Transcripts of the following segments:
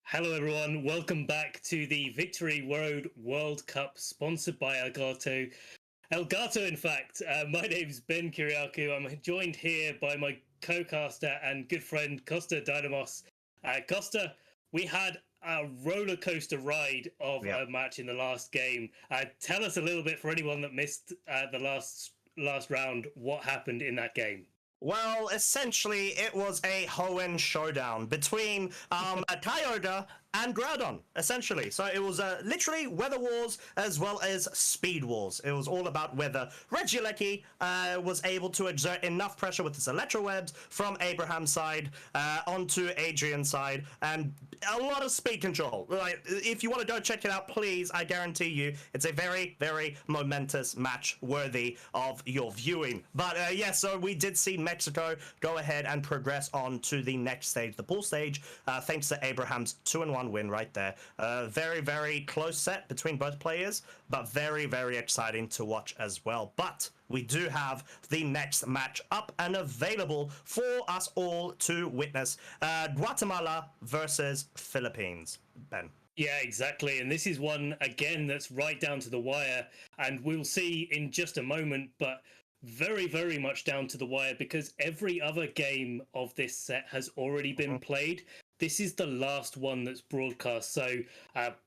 Hello, everyone. Welcome back to the Victory Road World Cup, sponsored by Elgato. Elgato, in fact. My name's Ben Kiriakou. I'm joined here by my co-caster and good friend Costa Dynamos. Costa, we had a roller coaster ride of a match in the last game. Tell us a little bit, for anyone that missed the last round, what happened in that game. Well, essentially, it was a Hoenn showdown between Tyoga and Groudon, essentially. So it was literally weather wars as well as speed wars. It was all about whether Regieleki was able to exert enough pressure with his Electro Webs from Abraham's side onto Adrian's side, and a lot of speed control. Like, if you want to go check it out, please, I guarantee you, it's a very, very momentous match worthy of your viewing. But yeah, so we did see Mexico go ahead and progress on to the next stage, the pool stage, thanks to Abraham's 2-1 win right there. Very, very close set between both players, but very, very exciting to watch as well. But we do have the next match up and available for us all to witness. Guatemala versus Philippines. Ben. Yeah, exactly. And this is one, again, that's right down to the wire. And we'll see in just a moment, but very, very much down to the wire, because every other game of this set has already been played. This is the last one that's broadcast. So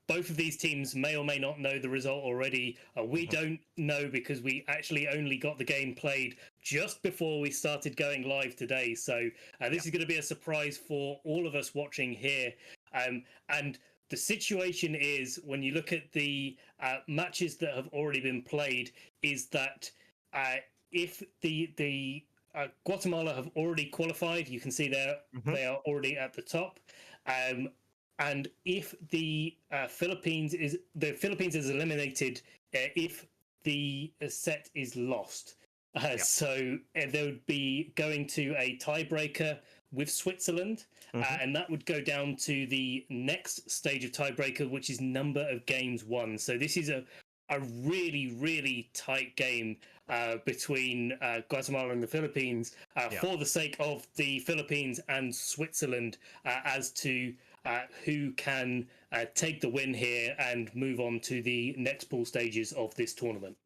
both of these teams may or may not know the result already. We don't know, because we actually only got the game played just before we started going live today. So this is going to be a surprise for all of us watching here. And the situation is, when you look at the matches that have already been played, is that if the Guatemala have already qualified, you can see there they are already at the top. And if the Philippines is eliminated, if the set is lost. So they would be going to a tiebreaker with Switzerland, and that would go down to the next stage of tiebreaker, which is number of games won. So this is a really, really tight game between Guatemala and the Philippines for the sake of the Philippines and Switzerland as to who can take the win here and move on to the next pool stages of this tournament.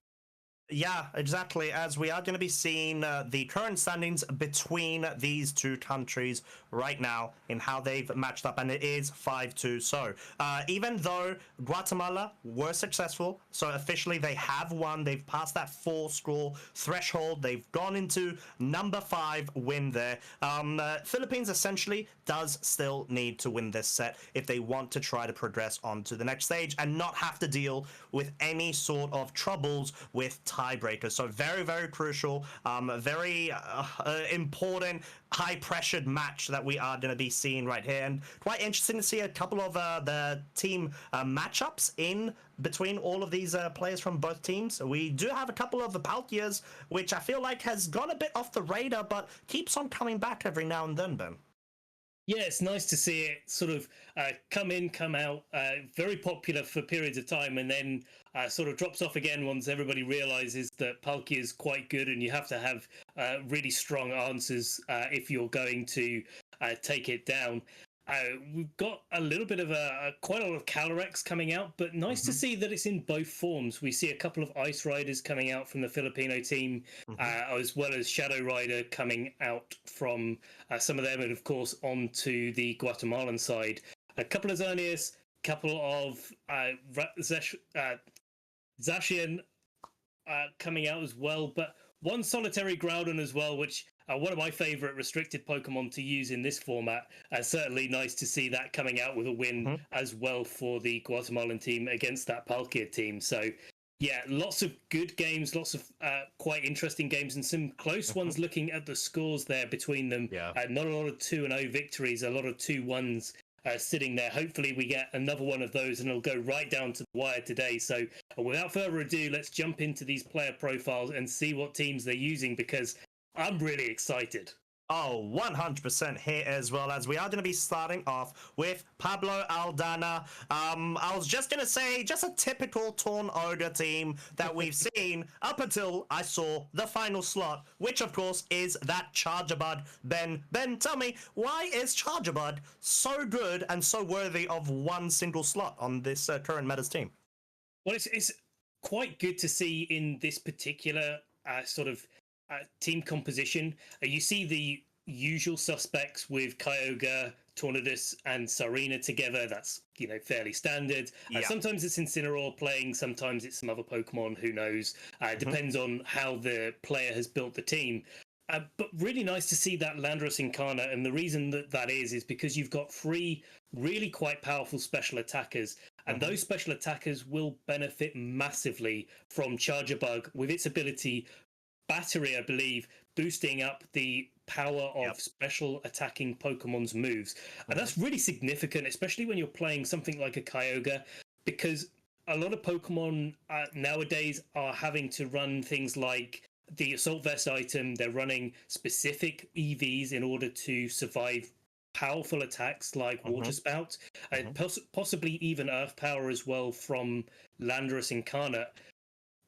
Yeah, exactly, as we are going to be seeing the current standings between these two countries right now in how they've matched up, and it is 5-2. So even though Guatemala were successful, so officially they have won, they've passed that 4-score threshold, they've gone into number 5 win there. Philippines essentially does still need to win this set if they want to try to progress on to the next stage and not have to deal with any sort of troubles with tiebreakers. So very, very crucial, very important, high-pressured match that we are going to be seeing right here, and quite interesting to see a couple of the team matchups in between all of these players from both teams. We do have a couple of the Palkias, which I feel like has gone a bit off the radar, but keeps on coming back every now and then, Ben. Yeah, it's nice to see it sort of come in, come out, very popular for periods of time, and then sort of drops off again once everybody realizes that Palkia is quite good, and you have to have really strong answers if you're going to take it down. We've got a little bit of quite a lot of Calyrex coming out, but nice to see that it's in both forms. We see a couple of Ice Riders coming out from the Filipino team, as well as Shadow Rider coming out from some of them, and of course onto the Guatemalan side. A couple of Xerneas, couple of Zacian coming out as well, but one solitary Groudon as well, which one of my favorite restricted Pokemon to use in this format. Certainly nice to see that coming out with a win as well for the Guatemalan team against that Palkia team. So yeah, lots of good games, lots of quite interesting games, and some close ones looking at the scores there between them. Not a lot of 2-0 victories, a lot of 2-1s sitting there. Hopefully we get another one of those and it'll go right down to the wire today. So without further ado, let's jump into these player profiles and see what teams they're using, because I'm really excited. Oh, 100% here as well, as we are going to be starting off with Pablo Aldana. I was just going to say, just a typical Torn Ogre team that we've seen up until I saw the final slot, which of course is that Charger Bud. Ben, tell me, why is Charger Bud so good and so worthy of one single slot on this current Meta's team? Well, it's quite good to see in this particular sort of team composition. You see the usual suspects with Kyogre, Tornadus, and Sarina together. That's, fairly standard. Yeah. Sometimes it's Incineroar playing, sometimes it's some other Pokemon, who knows. It depends on how the player has built the team. But really nice to see that Landorus Incarnate, and the reason that is because you've got 3 really quite powerful special attackers, and those special attackers will benefit massively from Charger Bug with its ability, Battery, I believe, boosting up the power of special attacking Pokemon's moves. And that's really significant, especially when you're playing something like a Kyogre, because a lot of Pokemon nowadays are having to run things like the Assault Vest item. They're running specific EVs in order to survive powerful attacks like Water Spout, possibly even Earth Power as well from Landorus Incarnate.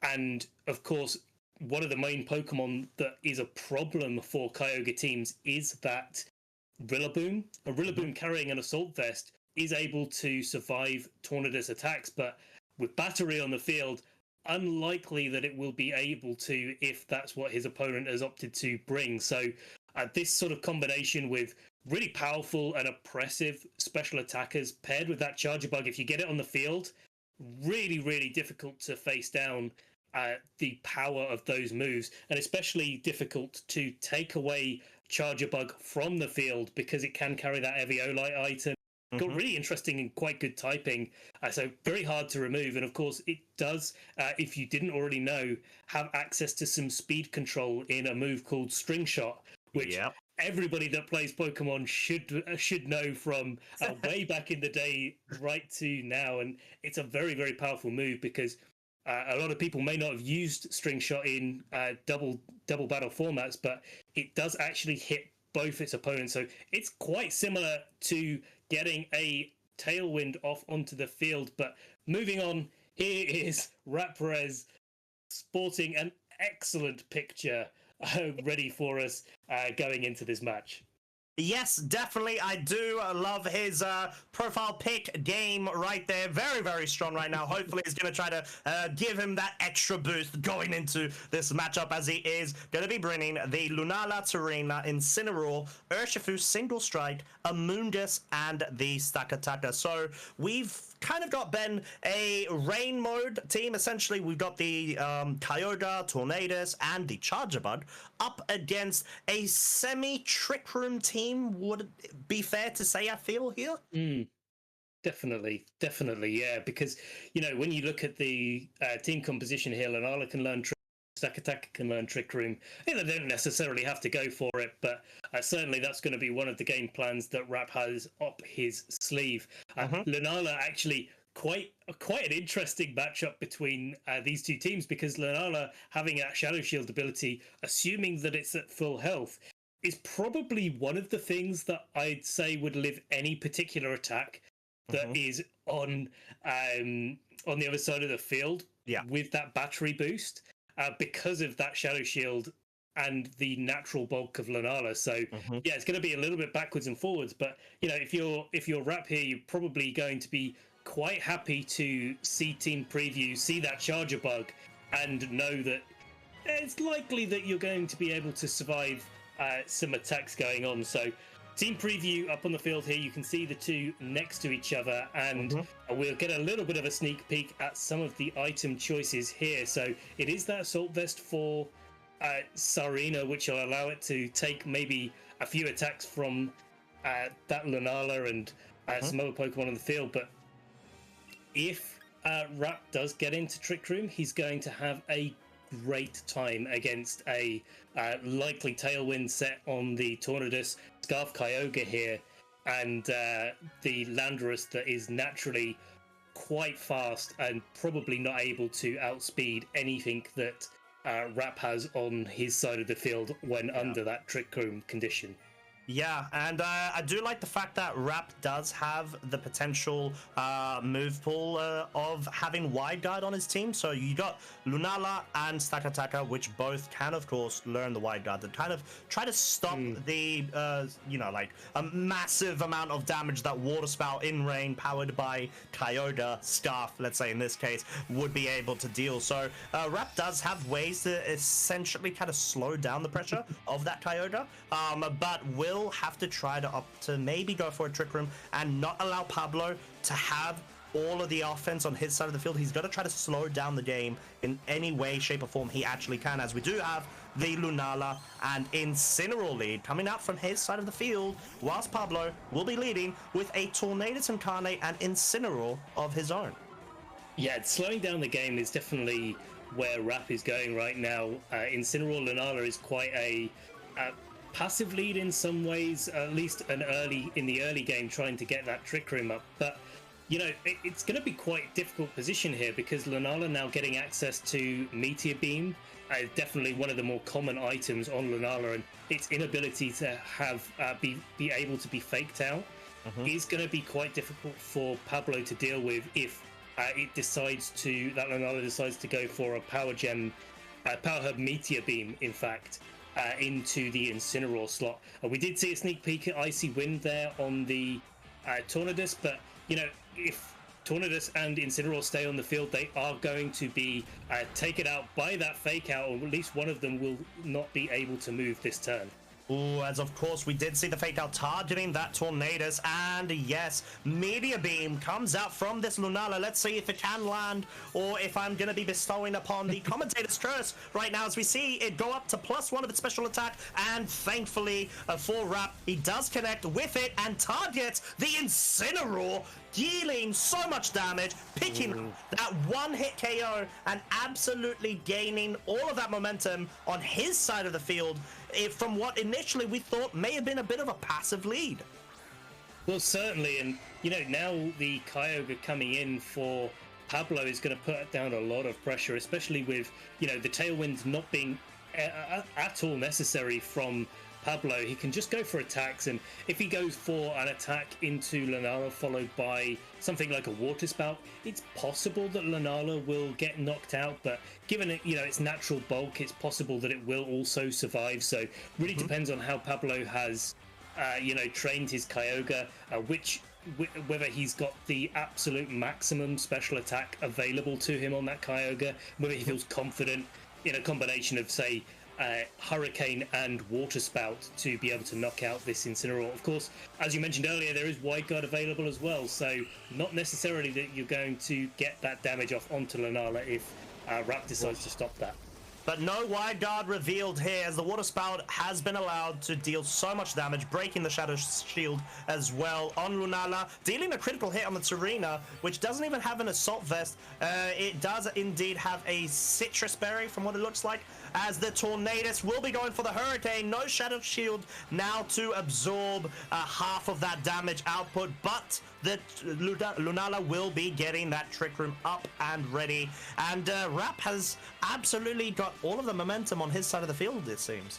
And of course, one of the main Pokemon that is a problem for Kyogre teams is that Rillaboom. A Rillaboom carrying an Assault Vest is able to survive Tornadus attacks, but with Battery on the field, unlikely that it will be able to if that's what his opponent has opted to bring. So this sort of combination with really powerful and oppressive special attackers paired with that Charger Bug, if you get it on the field, really, really difficult to face down the power of those moves, and especially difficult to take away Charger Bug from the field because it can carry that Eviolite item. Got really interesting and quite good typing, so very hard to remove. And of course, it does, if you didn't already know, have access to some speed control in a move called String Shot, which everybody that plays Pokemon should know from way back in the day right to now. And it's a very, very powerful move because a lot of people may not have used String Shot in double battle formats, but it does actually hit both its opponents. So it's quite similar to getting a Tailwind off onto the field. But moving on, here is Perez sporting an excellent picture ready for us going into this match. Yes, definitely. I do love his profile pick game right there. Very, very strong right now. Hopefully, he's going to try to give him that extra boost going into this matchup, as he is going to be bringing the Lunala, Terina, Incineroar, Urshifu, Single Strike, Amoonguss, and the Stakataka. So we've kind of got, Ben, a rain mode team. Essentially, we've got the Kyogre, Tornadus, and the Charger Bud up against a semi-Trick Room team. Would it be fair to say, I feel, here? Definitely, yeah. Because, when you look at the team composition here, Lunala can learn Trick Room, Stakataka can learn Trick Room. They don't necessarily have to go for it, but certainly that's going to be one of the game plans that Rap has up his sleeve. Lunala actually quite an interesting matchup between these two teams, because Lunala having a Shadow Shield ability, assuming that it's at full health, is probably one of the things that I'd say would live any particular attack that is on the other side of the field with that battery boost, because of that Shadow Shield and the natural bulk of Lunala. So it's going to be a little bit backwards and forwards, but if you're Rap here, you're probably going to be quite happy to see Team Preview, see that Charger Bug, and know that it's likely that you're going to be able to survive some attacks going on. So Team Preview up on the field here, you can see the two next to each other, and we'll get a little bit of a sneak peek at some of the item choices here. So it is that Assault Vest for Sarina, which will allow it to take maybe a few attacks from that Lunala and some other Pokemon on the field. But if Rap does get into Trick Room, he's going to have a great time against a likely Tailwind set on the Tornadus, Scarf Kyogre here, and the Landorus that is naturally quite fast and probably not able to outspeed anything that Rap has on his side of the field when under that Trick Room condition. Yeah, and I do like the fact that Rap does have the potential move pool of having Wide Guard on his team. So you got Lunala and Stakataka, which both can, of course, learn the Wide Guard to kind of try to stop the, like a massive amount of damage that Water Spout in rain, powered by Kyogre, Scarf, let's say in this case, would be able to deal. So Rap does have ways to essentially kind of slow down the pressure of that Kyogre, but will have to try to opt to maybe go for a Trick Room and not allow Pablo to have all of the offense on his side of the field. He's got to try to slow down the game in any way, shape, or form he actually can, as we do have the Lunala and Incineroar lead coming out from his side of the field, whilst Pablo will be leading with a Tornadus Incarnate and Incineroar of his own. Yeah, slowing down the game is definitely where Rap is going right now. Incineroar Lunala is quite a passive lead in some ways, at least in the early game, trying to get that Trick Room up. But you know, it's going to be quite a difficult position here because Lunala now getting access to Meteor Beam, definitely one of the more common items on Lunala, and its inability to have be able to be faked out is going to be quite difficult for Pablo to deal with if Lunala decides to go for a Power Hub Meteor Beam, in fact. Into the Incineroar slot. We did see a sneak peek at Icy Wind there on the Tornadus, but you know, if Tornadus and Incineroar stay on the field, they are going to be taken out by that fake out, or at least one of them will not be able to move this turn. Ooh, as of course we did see the fake out targeting that Tornadus, and yes, Meteor Beam comes out from this Lunala. Let's see if it can land, or if I'm going to be bestowing upon the Commentator's Curse right now, as we see it go up to +1 of its special attack, and thankfully for Rap, he does connect with it and targets the Incineroar, dealing so much damage, picking that one-hit KO and absolutely gaining all of that momentum on his side of the field from what initially we thought may have been a bit of a passive lead. Well, certainly, and you know, now the Kyogre coming in for Pablo is going to put down a lot of pressure, especially with, you know, the Tailwinds not being at all necessary from Pablo. He can just go for attacks, and if he goes for an attack into Lunala followed by something like a Water Spout, it's possible that Lunala will get knocked out, but given it, you know, its natural bulk, it's possible that it will also survive. So really depends on how Pablo has trained his Kyogre, whether he's got the absolute maximum special attack available to him on that Kyogre, whether he feels confident in a combination of, say, Hurricane and Water Spout to be able to knock out this Incineroar. Of course, as you mentioned earlier, there is Wide Guard available as well, so not necessarily that you're going to get that damage off onto Lunala if Rap decides to stop that. But no Wide Guard revealed here, as the Water Spout has been allowed to deal so much damage, breaking the Shadow Shield as well on Lunala, dealing a critical hit on the Serena, which doesn't even have an Assault Vest. It does indeed have a Citrus Berry from what it looks like, as the Tornadus will be going for the Hurricane. No Shadow Shield now to absorb half of that damage output, but the Lunala will be getting that Trick Room up and ready, and Rap has absolutely got all of the momentum on his side of the field, it seems.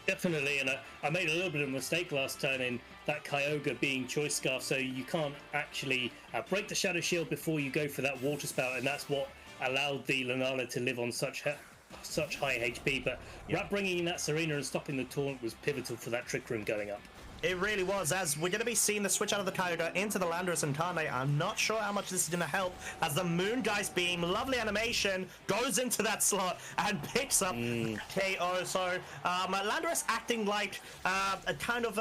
Definitely, and I made a little bit of a mistake last turn in that Kyogre being Choice Scarf, so you can't actually break the Shadow Shield before you go for that Water Spout, and that's what allowed the Lunala to live on such high HP. But Rap bringing in that Serena and stopping the taunt was pivotal for that Trick Room going up. It really was, as we're going to be seeing the switch out of the Kyogre into the Landorus Incarnate. I'm not sure how much this is going to help, as the Moongeist Beam, lovely animation, goes into that slot and picks up KO. So Landorus acting like a kind of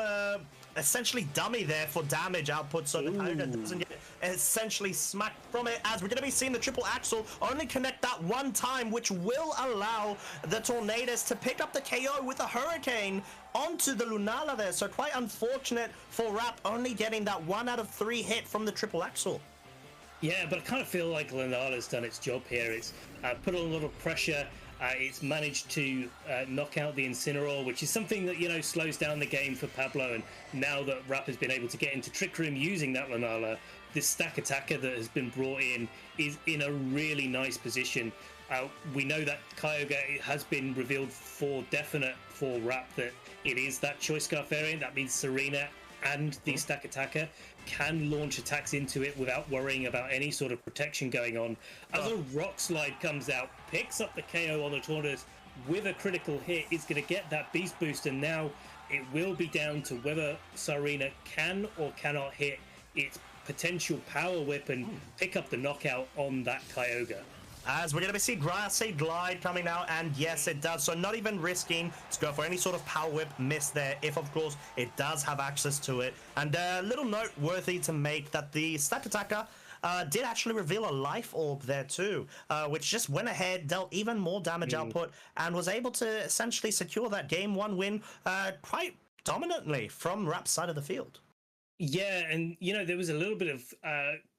essentially dummy there for damage output, so the Kyogre doesn't get essentially smacked from it, as we're going to be seeing the triple axle only connect that one time, which will allow the Tornadus to pick up the KO with a Hurricane onto the Lunala there. So quite unfortunate for Rap, only getting that 1 out of 3 hit from the triple axle. Yeah, but I kind of feel like Lunala's done its job here. It's put a lot of pressure. It's managed to knock out the Incineroar, which is something that, you know, slows down the game for Pablo. And now that Rap has been able to get into Trick Room using that Lunala, this stack attacker that has been brought in is in a really nice position We know that Kyogre has been revealed for definite for Rap that it is that Choice Scarf variant. That means Serena and the Stack Attacker can launch attacks into it without worrying about any sort of protection going on. As a Rock Slide comes out, picks up the KO on the Tornadus with a critical hit, is going to get that Beast Boost, and now it will be down to whether Serena can or cannot hit its potential Power Whip and pick up the knockout on that Kyogre. As we're going to see Grassy Glide coming out, and yes, it does. So not even risking to go for any sort of Power Whip miss there, if of course it does have access to it. And a little note worthy to make that the Stack Attacker did actually reveal a Life Orb there too, which just went ahead, dealt even more damage output, and was able to essentially secure that Game 1 win quite dominantly from Rap's side of the field. Yeah, and there was a little bit of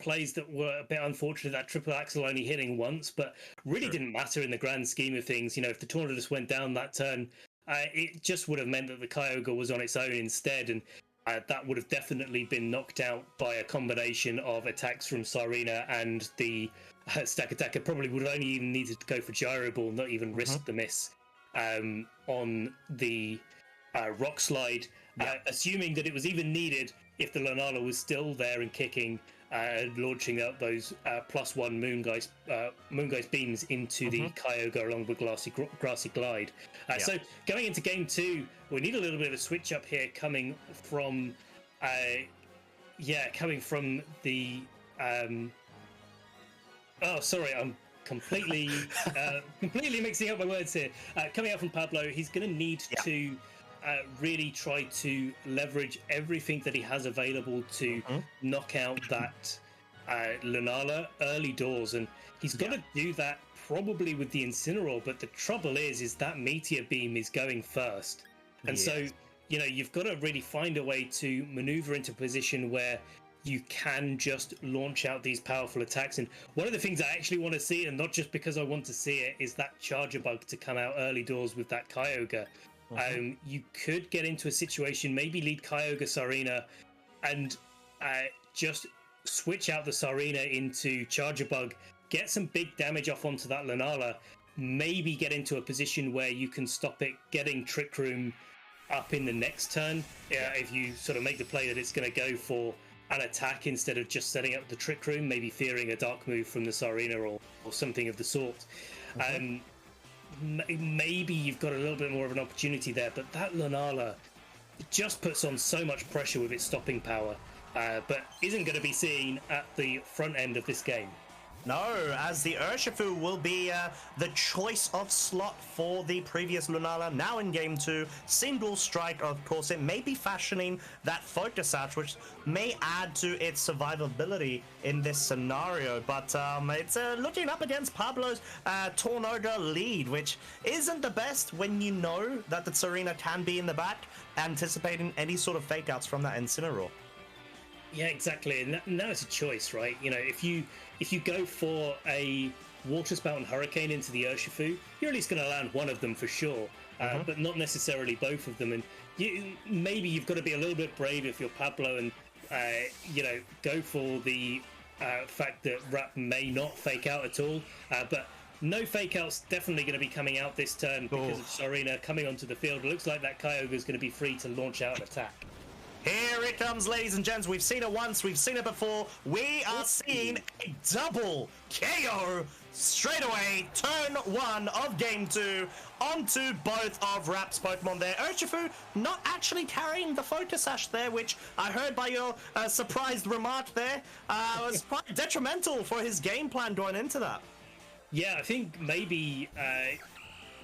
plays that were a bit unfortunate, that triple axel only hitting once, but really didn't matter in the grand scheme of things. If the Tornadus went down that turn, it just would have meant that the Kyogre was on its own instead, and that would have definitely been knocked out by a combination of attacks from Serena, and the Stack Attacker probably would have only even needed to go for Gyro Ball, not even risk the miss on the Rock Slide, assuming that it was even needed if the Lunala was still there and kicking, launching out those +1 Moongeist beams into the Kyogre along with Grassy Glide. So going into game 2, we need a little bit of a switch up here coming from the I'm completely mixing up my words here. Coming out from Pablo, he's going to need to really try to leverage everything that he has available to knock out that Lunala early doors, and he's got to do that probably with the Incineroar. But the trouble is that Meteor Beam is going first, and so you've got to really find a way to maneuver into a position where you can just launch out these powerful attacks. And one of the things I actually want to see, and not just because I want to see it, is that Charger Bug to come out early doors with that Kyogre. You could get into a situation, maybe lead Kyogre Serena and just switch out the Serena into Charger Bug, get some big damage off onto that Lunala, maybe get into a position where you can stop it getting Trick Room up in the next turn. If you sort of make the play that it's going to go for an attack instead of just setting up the Trick Room, maybe fearing a Dark move from the Serena or something of the sort. Maybe you've got a little bit more of an opportunity there, but that Lunala just puts on so much pressure with its stopping power, but isn't going to be seen at the front end of this game. No, as the Urshifu will be the choice of slot for the previous Lunala. Now in Game 2, Single Strike, of course, it may be fashioning that Focus Sash, which may add to its survivability in this scenario. But it's looking up against Pablo's Tornado lead, which isn't the best when you know that the Serena can be in the back, anticipating any sort of fake outs from that Incineroar. Yeah, exactly. And now it's a choice, right? If you go for a Water Spout and Hurricane into the Urshifu, you're at least going to land one of them for sure, but not necessarily both of them. And maybe you've got to be a little bit brave if you're Pablo and go for the fact that Rap may not fake out at all. But no fake outs definitely going to be coming out this turn because of Serena coming onto the field. It looks like that Kyogre is going to be free to launch out an attack. Here it comes, ladies and gents. We've seen it once. We've seen it before. We are seeing a double KO straight away. Turn 1 of Game 2 onto both of Rap's Pokemon there. Urshifu not actually carrying the Focus Sash there, which I heard by your surprised remark there was quite detrimental for his game plan going into that. Yeah, I think maybe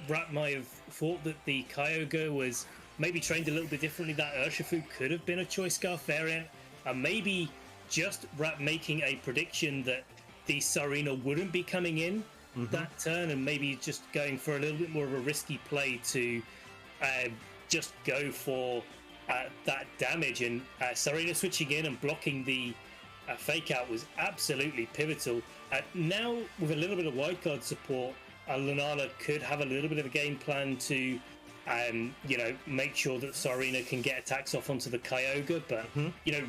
Rap might have thought that the Kyogre was maybe trained a little bit differently. That Urshifu could have been a Choice Scarf variant. Maybe just Rap making a prediction that the Serena wouldn't be coming in that turn, and maybe just going for a little bit more of a risky play to just go for that damage. And Serena switching in and blocking the fake out was absolutely pivotal. Now, with a little bit of wildcard support, Lunala could have a little bit of a game plan to make sure that Serena can get attacks off onto the Kyogre, but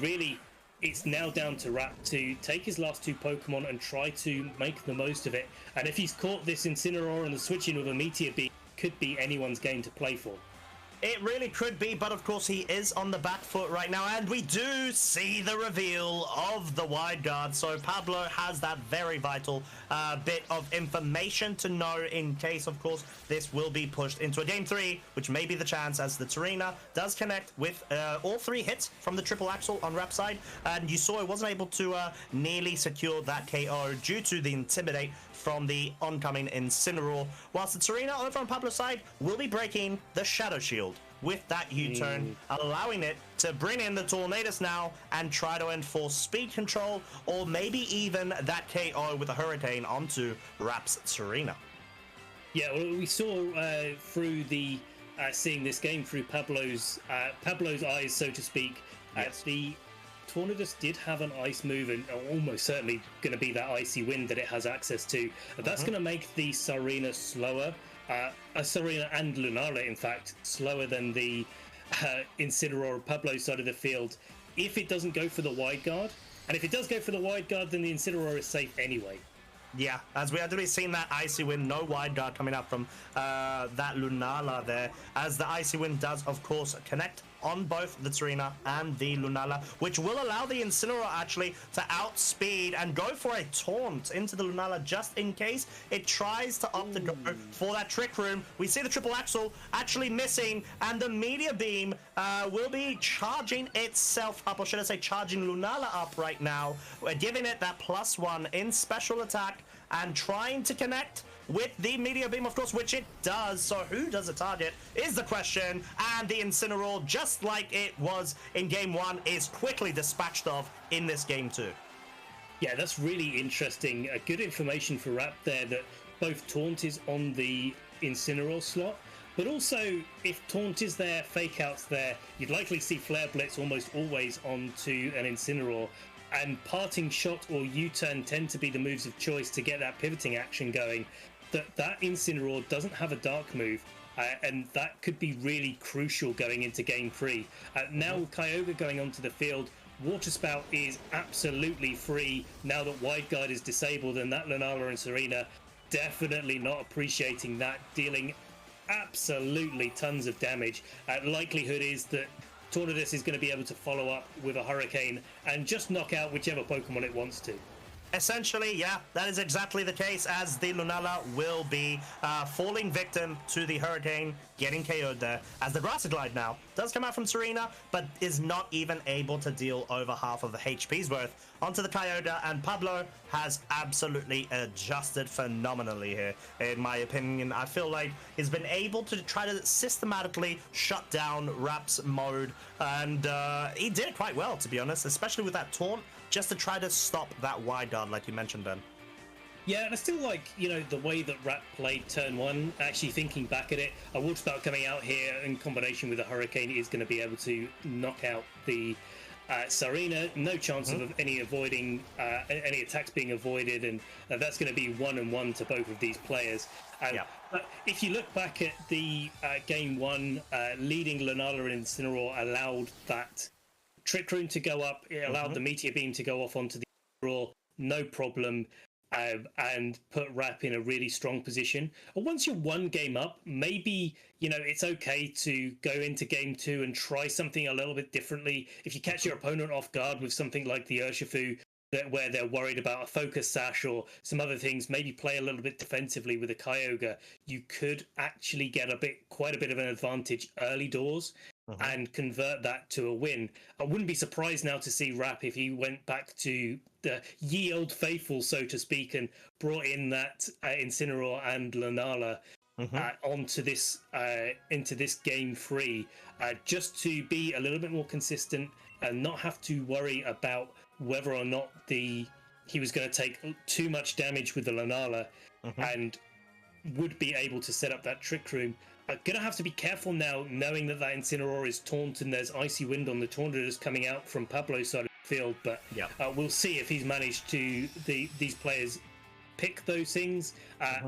really it's now down to Rap to take his last two Pokemon and try to make the most of it. And if he's caught this Incineroar and the switching with a Meteor Beam, could be anyone's game to play for. It really could be, but of course he is on the back foot right now, and we do see the reveal of the wide guard. So Pablo has that very vital bit of information to know in case, of course, this will be pushed into a Game 3, which may be the chance as the Tarina does connect with all 3 hits from the triple axle on Rap's side, and you saw it wasn't able to nearly secure that KO due to the Intimidate from the oncoming Incineroar, whilst the Tarina over on Pablo's side will be breaking the Shadow Shield with that U-turn, allowing it to bring in the Tornadus now and try to enforce speed control, or maybe even that KO with a Hurricane onto Rap's Tarina. Yeah, well, we saw through the seeing this game through Pablo's eyes, so to speak. Yes. The Tornadus did have an ice move, and almost certainly going to be that icy wind that it has access to. That's going to make the Sarina slower. Sarina and Lunala, in fact, slower than the Incineroar Pablo side of the field if it doesn't go for the wide guard. And if it does go for the wide guard, then the Incineroar is safe anyway. Yeah, as we already seen that Icy Wind, no wide guard coming up from that Lunala there, as the Icy Wind does, of course, connect on both the Tarina and the Lunala, which will allow the Incineroar actually to outspeed and go for a taunt into the Lunala just in case it tries to opt to go for that Trick Room. We see the triple axle actually missing, and the Meteor Beam will be charging itself up, or should I say charging Lunala up right now. We're giving it that +1 in special attack and trying to connect with the Meteor Beam, of course, which it does. So who does it target is the question, and the Incineroar, just like it was in Game 1, is quickly dispatched of in this Game 2. Yeah, that's really interesting. Good information for Rap there, that both Taunt is on the Incineroar slot, but also if Taunt is there, Fake Out's there, you'd likely see Flare Blitz almost always onto an Incineroar. And Parting Shot or U-turn tend to be the moves of choice to get that pivoting action going. That Incineroar doesn't have a dark move, and that could be really crucial going into Game 3. Now with Kyogre going onto the field, Water Spout is absolutely free now that Wide Guard is disabled, and that Lunala and Serena definitely not appreciating that, dealing absolutely tons of damage. Likelihood is that Tornadus is going to be able to follow up with a Hurricane and just knock out whichever Pokemon it wants to. Essentially, yeah, that is exactly the case, as the Lunala will be falling victim to the Hurricane, getting KO'd there, as the Grassy Glide now does come out from Serena, but is not even able to deal over half of the HP's worth onto the Kyogre, and Pablo has absolutely adjusted phenomenally here, in my opinion. I feel like he's been able to try to systematically shut down Rap's mode, and he did it quite well, to be honest, especially with that taunt, just to try to stop that wide guard, like you mentioned, Ben. Yeah, and I still like, the way that Rap played turn 1, actually thinking back at it. A Water Spout coming out here in combination with a Hurricane is going to be able to knock out the Sarina. No chance of any attacks being avoided, and that's going to be 1-1 to both of these players. But if you look back at the Game 1, leading Lunala and Incineroar allowed that Trick Room to go up, it allowed the Meteor Beam to go off onto the Incineroar, no problem, and put Rap in a really strong position. Once you're one game up, maybe, it's okay to go into Game 2 and try something a little bit differently. If you catch your opponent off guard with something like the Urshifu, where they're worried about a Focus Sash or some other things, maybe play a little bit defensively with a Kyogre, you could actually get quite a bit of an advantage early doors. And convert that to a win. I wouldn't be surprised now to see Rap if he went back to the ye old faithful, so to speak, and brought in that Incineroar and Lunala onto this into this Game 3, just to be a little bit more consistent and not have to worry about whether or not he was going to take too much damage with the Lunala, and would be able to set up that Trick Room. I'm going to have to be careful now, knowing that Incineroar is taunt and there's Icy Wind on the Tornadus coming out from Pablo's side of the field, but we'll see if he's managed to, these players pick those things,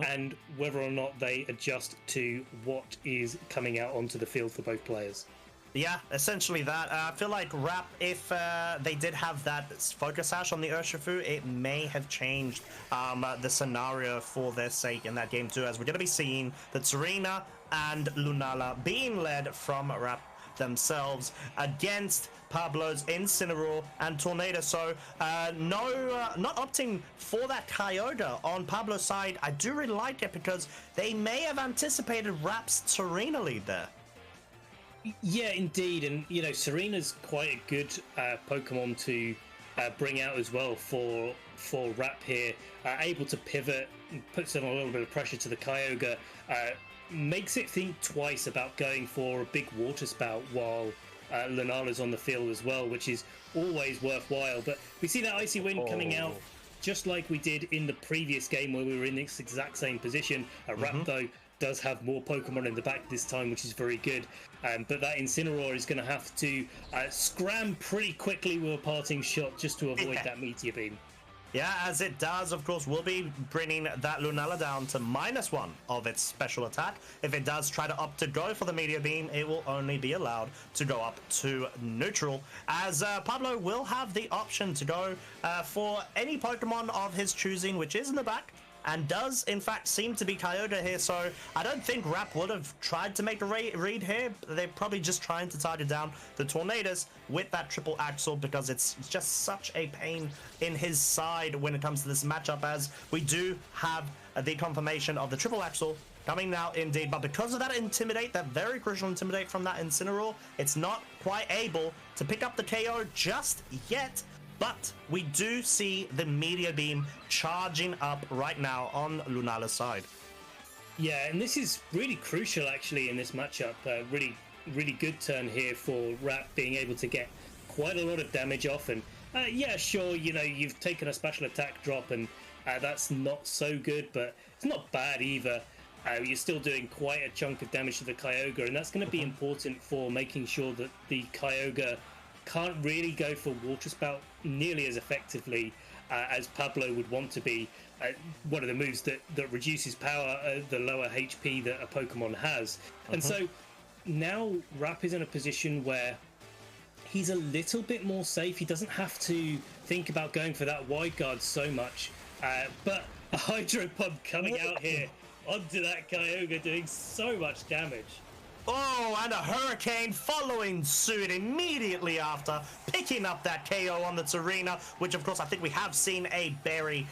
and whether or not they adjust to what is coming out onto the field for both players. Yeah, essentially that. I feel like Rap, if they did have that focus sash on the Urshifu, it may have changed the scenario for their sake in that game too, as we're going to be seeing the Serena and Lunala being led from Rap themselves against Pablo's Incineroar and Tornado. So not opting for that Kyogre on Pablo's side. I do really like it because they may have anticipated Rap's Serena lead there. Yeah, indeed, and you know, Serena's quite a good Pokemon to bring out as well for Rap here. Able to pivot, puts in a little bit of pressure to the Kyogre, makes it think twice about going for a big water spout while Lunala's on the field as well, which is always worthwhile. But we see that Icy Wind coming out just like we did in the previous game where we were in this exact same position. Rap, though, does have more Pokemon in the back this time, which is very good. But that Incineroar is going to have to scram pretty quickly with a parting shot just to avoid that Meteor Beam. Yeah, as it does, of course, we'll be bringing that Lunala down to -1 of its special attack. If it does try to opt to go for the Meteor Beam, it will only be allowed to go up to neutral, as Pablo will have the option to go for any Pokemon of his choosing, which is in the back, and does, in fact, seem to be Kyogre here. So I don't think Rap would have tried to make a read here. They're probably just trying to target down the Tornadoes with that triple Axle, because it's just such a pain in his side when it comes to this matchup, as we do have the confirmation of the triple Axle coming now indeed. But because of that Intimidate, that very crucial Intimidate from that Incineroar, it's not quite able to pick up the KO just yet. But we do see the Meteor Beam charging up right now on Lunala's side. Yeah, and this is really crucial actually in this matchup. Really good turn here for Rap, being able to get quite a lot of damage off. And yeah, sure, you know, you've taken a special attack drop, and that's not so good, but it's not bad either. You're still doing quite a chunk of damage to the Kyogre, and that's going to be important for making sure that the Kyogre can't really go for Water Spout nearly as effectively as Pablo would want to be. One of the moves that reduces power, the lower HP that a Pokemon has. And so now Rap is in a position where he's a little bit more safe. He doesn't have to think about going for that wide guard so much. But a Hydro Pump coming out here onto that Kyogre, doing so much damage. Oh, and a Hurricane following suit immediately after, picking up that KO on the Serena, which of course I think we have seen a Berry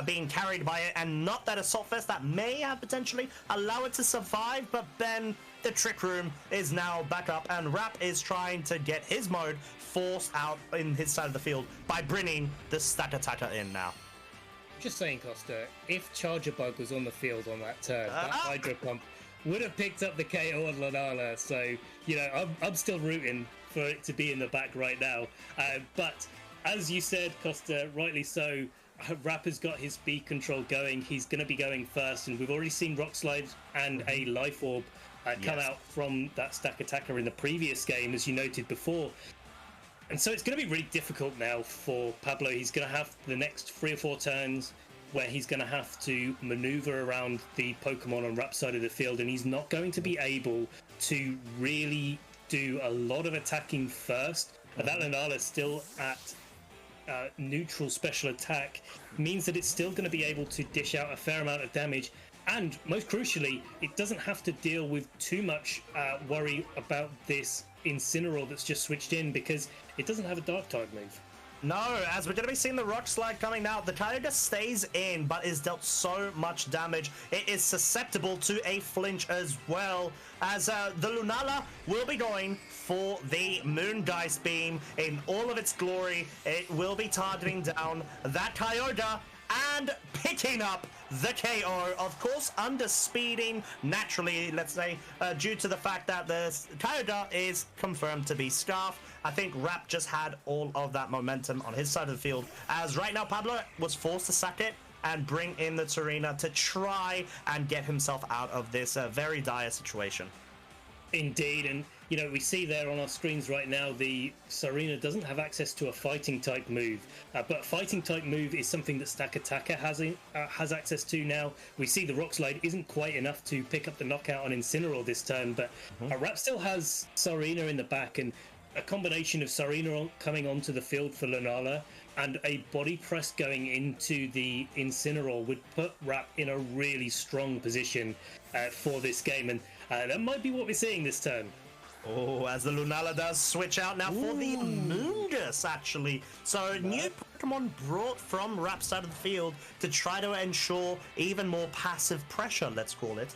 being carried by it, and not that Assault Vest that may have potentially allowed it to survive. But then the Trick Room is now back up, and Rap is trying to get his mode forced out in his side of the field by bringing the Stack Attacker in now. Just saying, Costa, if Charger Bug was on the field on that turn, that Hydro Pump would have picked up the KO on Lunala. So, you know, I'm still rooting for it to be in the back right now. But as you said, Costa, rightly so, Rap has got his speed control going. He's going to be going first, and we've already seen Rock Slide and a Life Orb come out from that Stack Attacker in the previous game, as you noted before. And so it's going to be really difficult now for Pablo. He's going to have the next 3 or 4 turns where he's going to have to maneuver around the Pokemon on Rap's side of the field, and he's not going to be able to really do a lot of attacking first. That Lunala still at neutral special attack means that it's still going to be able to dish out a fair amount of damage, and most crucially, it doesn't have to deal with too much worry about this Incineroar that's just switched in, because it doesn't have a Dark type move. No, as we're going to be seeing the Rock Slide coming out, the Kyogre stays in, but is dealt so much damage. It is susceptible to a flinch as well, as the Lunala will be going for the Moongeist Beam in all of its glory. It will be targeting down that Kyogre and picking up the KO, of course, under speeding naturally, let's say, due to the fact that the Kyogre is confirmed to be Scarf. I think Rap just had all of that momentum on his side of the field, as right now Pablo was forced to sack it and bring in the Serena to try and get himself out of this very dire situation. Indeed, and you know, we see there on our screens right now, the Serena doesn't have access to a fighting type move, but fighting type move is something that Stack Attacker has access to now. We see the Rock Slide isn't quite enough to pick up the knockout on Incineroar this turn, but Rap still has Serena in the back, and a combination of Serena coming onto the field for Lunala and a body press going into the Incineroar would put Rap in a really strong position for this game, and that might be what we're seeing this turn. Oh, as the Lunala does switch out now for the Amoonguss, actually. So, new Pokemon brought from Rap's side of the field to try to ensure even more passive pressure, let's call it,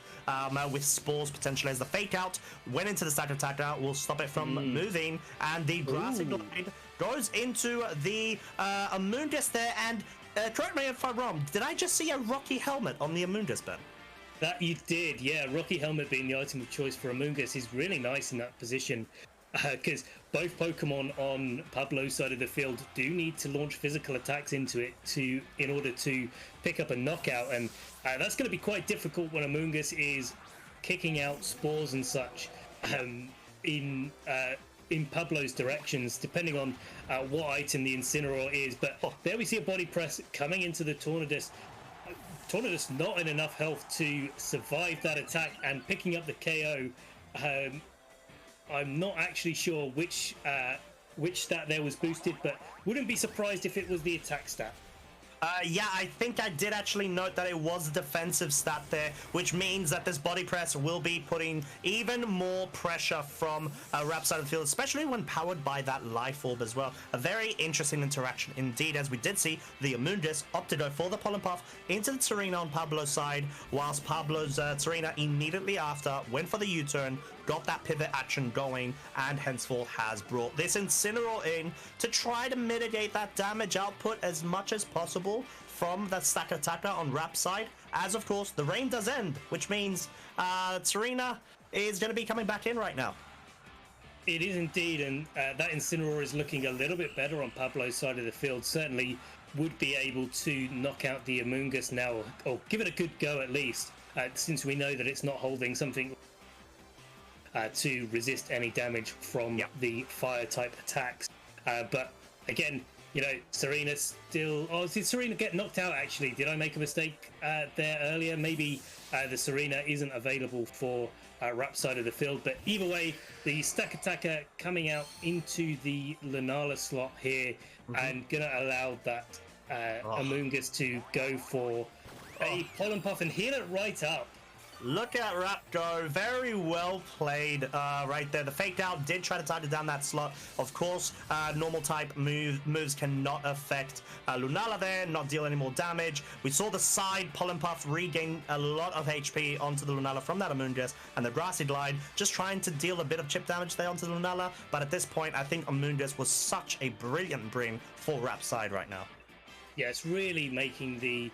with Spores potentially as the Fake Out. Went into the Stack Attacker, will stop it from moving, and the Grassy Glide goes into the Amoonguss there, and correct me if I'm wrong, did I just see a Rocky Helmet on the Amoonguss, Ben? That you did, yeah. Rocky Helmet being the item of choice for Amoonguss is really nice in that position, because both Pokemon on Pablo's side of the field do need to launch physical attacks into it in order to pick up a knockout, and that's going to be quite difficult when Amoonguss is kicking out Spores and such in Pablo's directions, depending on what item the Incineroar is. But there we see a body press coming into the Tornadus. Tornadus not in enough health to survive that attack and picking up the KO. I'm not actually sure which stat there was boosted, but wouldn't be surprised if it was the attack stat. Yeah, I think I did actually note that it was a defensive stat there, which means that this body press will be putting even more pressure from Rap's side of the field, especially when powered by that Life Orb as well. A very interesting interaction indeed, as we did see the Amoonguss opt to go for the Pollen Puff into the Serena on Pablo's side, whilst Pablo's Serena immediately after went for the U-turn, got that pivot action going, and henceforth has brought this Incineroar in to try to mitigate that damage output as much as possible from that Stack Attacker on Rap's side, as of course the rain does end, which means Serena is going to be coming back in right now. It is indeed, and that Incineroar is looking a little bit better on Pablo's side of the field. Certainly would be able to knock out the Amoonguss now, or give it a good go at least, since we know that it's not holding something to resist any damage from the fire type attacks. But again, you know, Serena still... Oh, did Serena get knocked out actually? Did I make a mistake there earlier? Maybe the Serena isn't available for Rap's side of the field. But either way, the Stack Attacker coming out into the Lunala slot here and going to allow that Amoonguss to go for a Pollen Puff and heal it right up. Look at Rap go. Very well played right there. The Fake Out did try to target down that slot. Of course, normal type moves cannot affect Lunala there, not deal any more damage. We saw the side Pollen Puff regain a lot of HP onto the Lunala from that Amoonguss, and the Grassy Glide just trying to deal a bit of chip damage there onto the Lunala. But at this point, I think Amoonguss was such a brilliant bring for Rap's side right now. Yeah, it's really making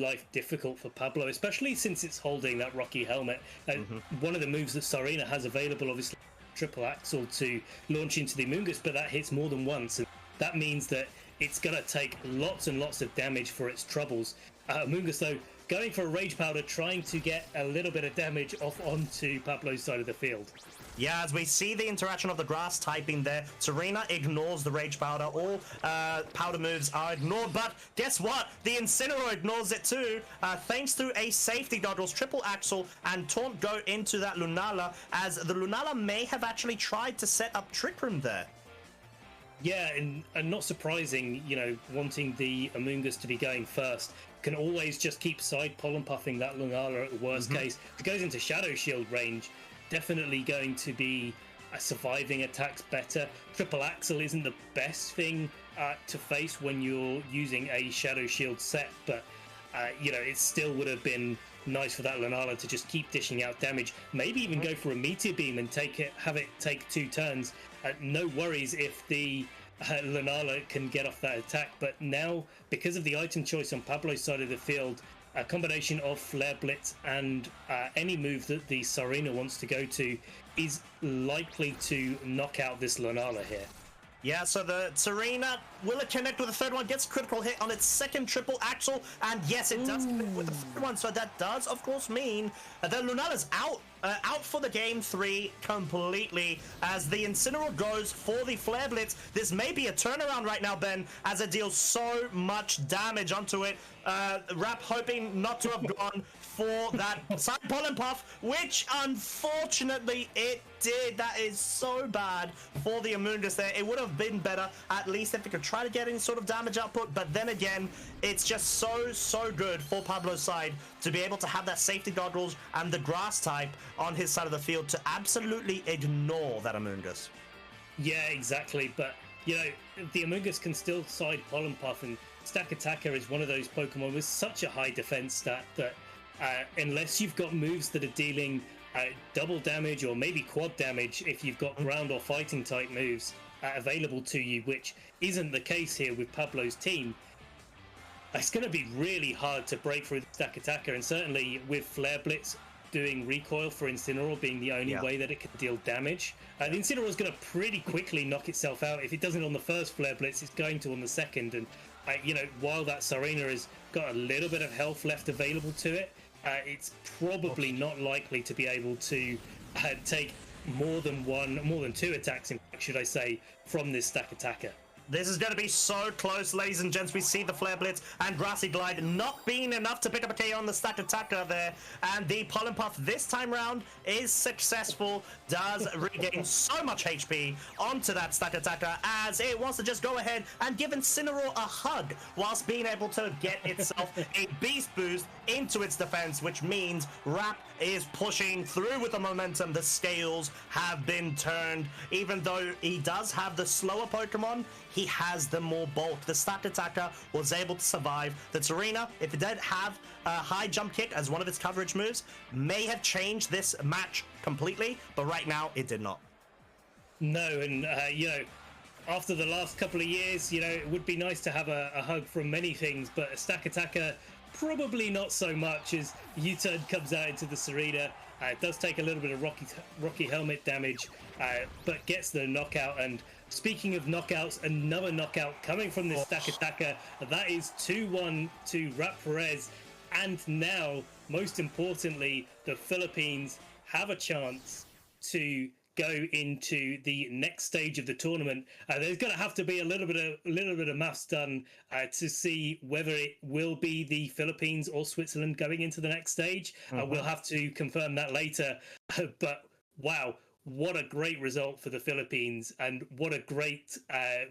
life difficult for Pablo, especially since it's holding that Rocky Helmet. One of the moves that Serena has available, obviously, Triple Axle to launch into the Amoonguss, but that hits more than once, and that means that it's going to take lots and lots of damage for its troubles. Amoonguss, though, going for a Rage Powder, trying to get a little bit of damage off onto Pablo's side of the field. Yeah, as we see the interaction of the grass typing there, Serena ignores the Rage Powder. All powder moves are ignored, but guess what? The Incineroar ignores it too, thanks to a safety goggles, Triple Axle, and Taunt go into that Lunala, as the Lunala may have actually tried to set up Trick Room there. Yeah, and not surprising, you know, wanting the Amoonguss to be going first. Can always just keep side Pollen Puffing that Lunala at the worst case. If it goes into Shadow Shield range, definitely going to be surviving attacks better. Triple Axle isn't the best thing to face when you're using a Shadow Shield set, but you know, it still would have been nice for that Lunala to just keep dishing out damage. Maybe even go for a Meteor Beam and have it take 2 turns. No worries if the Lunala can get off that attack, but now because of the item choice on Pablo's side of the field, a combination of Flare Blitz and any move that the Serena wants to go to is likely to knock out this Lunala here. Yeah, so the Serena Will it connect with the third one? Gets critical hit on its second triple axle, and yes, it does connect with the third one. So that does, of course, mean that Lunala's out for the game 3 completely, as the Incineroar goes for the Flare Blitz. This may be a turnaround right now, Ben, as it deals so much damage onto it. Rap hoping not to have gone for that side pollen puff, which unfortunately it did. That is so bad for the Amoonguss there. It would have been better, at least if it could try to get any sort of damage output, but then again, it's just so good for Pablo's side to be able to have that safety goggles and the grass type on his side of the field to absolutely ignore that Amoonguss. Yeah, exactly, but you know, the Amoonguss can still side pollen puff, and Stack Attacker is one of those Pokemon with such a high defense stat that unless you've got moves that are dealing double damage or maybe quad damage, if you've got ground or fighting type moves available to you, which isn't the case here with Pablo's team, it's going to be really hard to break through the Stack Attacker. And certainly with Flare Blitz doing recoil for Incineroar being the only way that it can deal damage, the Incineroar is going to pretty quickly knock itself out. If it doesn't on the first Flare Blitz, it's going to on the second. And you know, while that Serena has got a little bit of health left available to it, it's probably not likely to be able to take more than two attacks, in fact, should I say, from this Stack Attacker. This is going to be so close, ladies and gents. We see the Flare Blitz and Grassy Glide not being enough to pick up a KO on the Stack Attacker there. And the Pollen Puff this time round is successful, does regain so much HP onto that Stack Attacker, as it wants to just go ahead and give Incineroar a hug whilst being able to get itself a Beast Boost into its defense, which means Rap is pushing through with the momentum. The scales have been turned. Even though he does have the slower Pokemon, he has the more bulk. The Stack Attacker was able to survive. The Serena, if it did have a high jump kick as one of its coverage moves, may have changed this match completely, but right now it did not. No, and you know, after the last couple of years, you know, it would be nice to have a hug from many things, but a Stack Attacker probably not so much, as U-turn comes out into the Serena. It does take a little bit of rocky helmet damage, but gets the knockout. And speaking of knockouts, another knockout coming from this Stack Attacker. That is 2-1 to Rap Perez. And now, most importantly, the Philippines have a chance to go into the next stage of the tournament. There's going to have to be a little bit of maths done to see whether it will be the Philippines or Switzerland going into the next stage. We'll have to confirm that later. But wow, what a great result for the Philippines, and what a great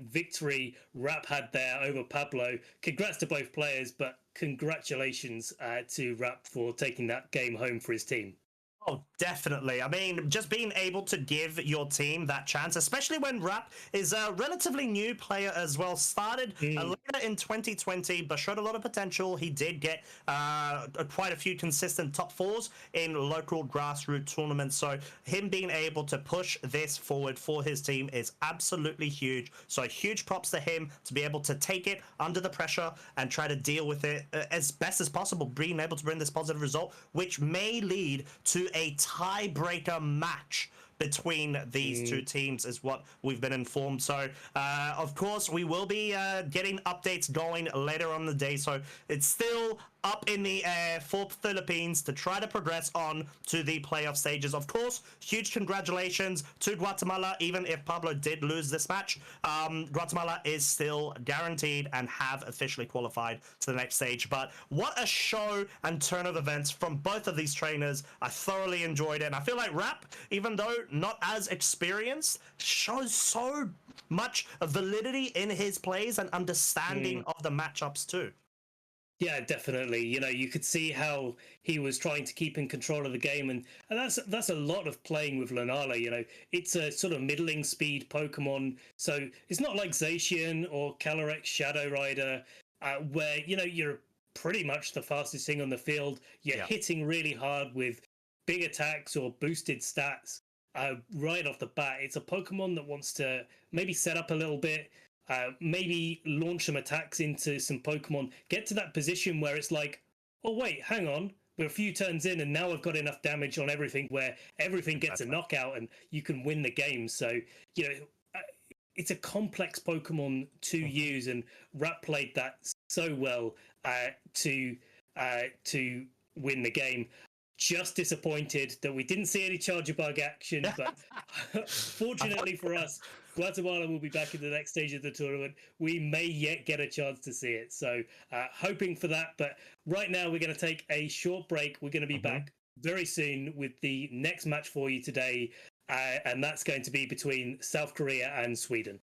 victory Rap had there over Pablo. Congrats to both players, but congratulations to Rap for taking that game home for his team. Oh, definitely. I mean, just being able to give your team that chance, especially when Rap is a relatively new player as well. Started later in 2020, but showed a lot of potential. He did get quite a few consistent top fours in local grassroots tournaments. So him being able to push this forward for his team is absolutely huge. So huge props to him to be able to take it under the pressure and try to deal with it as best as possible, being able to bring this positive result, which may lead to a tiebreaker match between these two teams, is what we've been informed. So of course we will be getting updates going later on the day, so it's still up in the air for Philippines to try to progress on to the playoff stages. Of course, huge congratulations to Guatemala. Even if Pablo did lose this match, Guatemala is still guaranteed and have officially qualified to the next stage. But what a show and turn of events from both of these trainers. I thoroughly enjoyed it, and I feel like Rap, even though not as experienced, shows so much validity in his plays and understanding of the matchups too. Yeah, definitely. You know, you could see how he was trying to keep in control of the game, and that's a lot of playing with Lunala. You know, it's a sort of middling speed Pokemon, so it's not like Zacian or Calyrex Shadow Rider, where, you know, you're pretty much the fastest thing on the field. You're hitting really hard with big attacks or boosted stats right off the bat. It's a Pokemon that wants to maybe set up a little bit, maybe launch some attacks into some Pokemon, get to that position where it's like, oh wait, hang on, we're a few turns in and now I've got enough damage on everything where everything gets a knockout and you can win the game. So, you know, it's a complex Pokemon to use, and Rat played that so well to win the game. Just disappointed that we didn't see any Charger Bug action, but fortunately for us, Guatemala will be back in the next stage of the tournament. We may yet get a chance to see it, so hoping for that. But right now, we're going to take a short break. We're going to be back very soon with the next match for you today, and that's going to be between South Korea and Sweden.